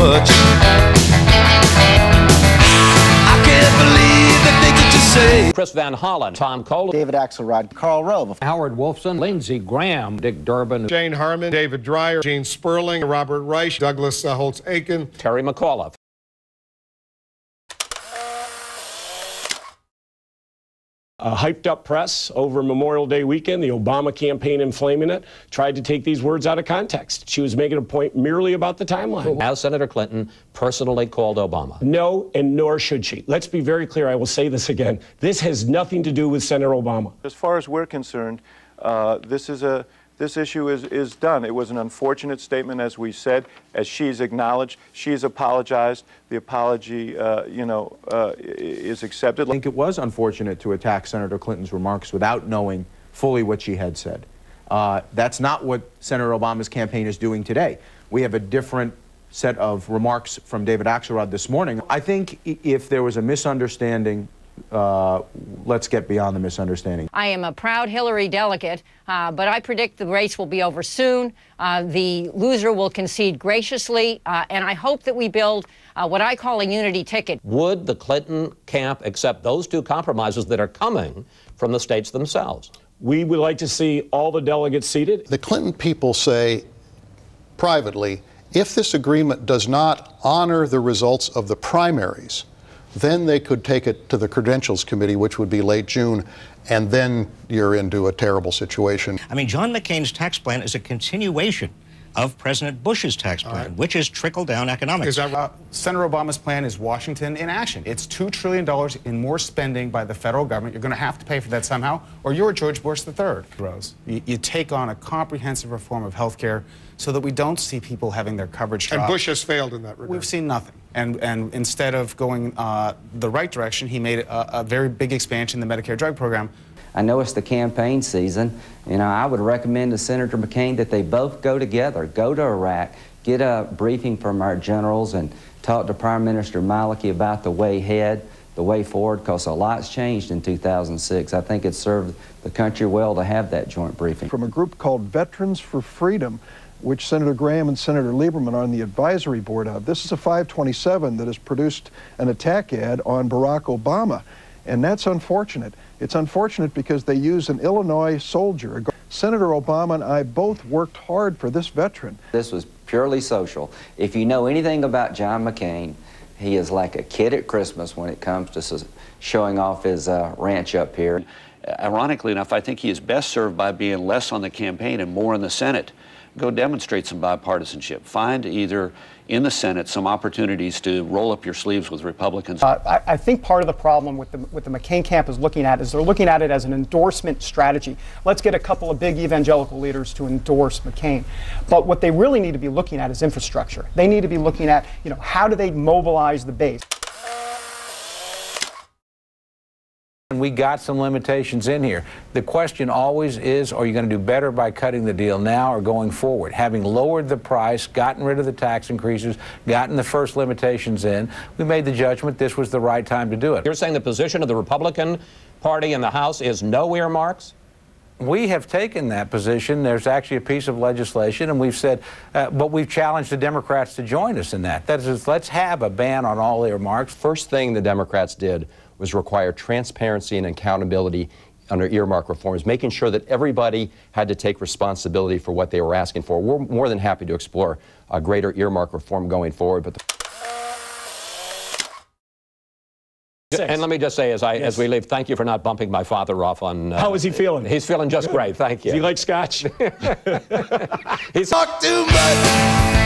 much. I can't believe the things that you say. Chris Van Hollen, Tom Cole, David Axelrod, Karl Rove, Howard Wolfson, Lindsey Graham, Dick Durbin, Jane Harman, David Drier, Gene Sperling, Robert Reich, Douglas Holtz-Eakin, Terry McAuliffe. Hyped up press over Memorial Day weekend, the Obama campaign inflaming it, tried to take these words out of context. She was making a point merely about the timeline. Has Senator Clinton personally called Obama? No, and nor should she. Let's be very clear, I will say this again. This has nothing to do with Senator Obama. As far as we're concerned, this issue is done. It was an unfortunate statement, as we said, as she's acknowledged. She's apologized. The apology, is accepted. I think it was unfortunate to attack Senator Clinton's remarks without knowing fully what she had said. That's not what Senator Obama's campaign is doing today. We have a different set of remarks from David Axelrod this morning. I think if there was a misunderstanding, let's get beyond the misunderstanding. I am a proud Hillary delegate, but I predict the race will be over soon. The loser will concede graciously, and I hope that we build what I call a unity ticket. Would the Clinton camp accept those two compromises that are coming from the states themselves? We would like to see all the delegates seated. The Clinton people say privately, if this agreement does not honor the results of the primaries, then they could take it to the Credentials Committee, which would be late June, and then you're into a terrible situation. I mean, John McCain's tax plan is a continuation of President Bush's tax plan, which is trickle-down economics. Senator Obama's plan is Washington in action. It's $2 trillion in more spending by the federal government. You're going to have to pay for that somehow, or you're George Bush III. Rose, you take on a comprehensive reform of health care so that we don't see people having their coverage drop. And Bush has failed in that regard. We've seen nothing. And instead of going the right direction, he made a very big expansion in the Medicare drug program. I know it's the campaign season. You know, I would recommend to Senator McCain that they both go together, go to Iraq, get a briefing from our generals, and talk to Prime Minister Maliki about the way ahead, the way forward, because a lot's changed in 2006. I think it served the country well to have that joint briefing. From a group called Veterans for Freedom, which Senator Graham and Senator Lieberman are on the advisory board of. This is a 527 that has produced an attack ad on Barack Obama, and that's unfortunate. It's unfortunate because they use an Illinois soldier. Senator Obama and I both worked hard for this veteran. This was purely social. If you know anything about John McCain, he is like a kid at Christmas when it comes to showing off his ranch up here. Ironically enough, I think he is best served by being less on the campaign and more in the Senate. Go demonstrate some bipartisanship. Find either in the Senate some opportunities to roll up your sleeves with Republicans. I think part of the problem with the McCain camp is they're looking at it as an endorsement strategy. Let's get a couple of big evangelical leaders to endorse McCain. But what they really need to be looking at is infrastructure. They need to be looking at, how do they mobilize the base? We got some limitations in here. The question always is, are you going to do better by cutting the deal now or going forward? Having lowered the price, gotten rid of the tax increases, gotten the first limitations in, we made the judgment this was the right time to do it. You're saying the position of the Republican Party in the House is no earmarks? We have taken that position. There's actually a piece of legislation, and we've said, but we've challenged the Democrats to join us in that. That is, let's have a ban on all earmarks. First thing the Democrats did was require transparency and accountability under earmark reforms, making sure that everybody had to take responsibility for what they were asking for. We're more than happy to explore a greater earmark reform going forward. But And let me just say, as we leave, thank you for not bumping my father off on... How is he feeling? He's feeling just great, thank you. Does he like scotch? He's talk too much.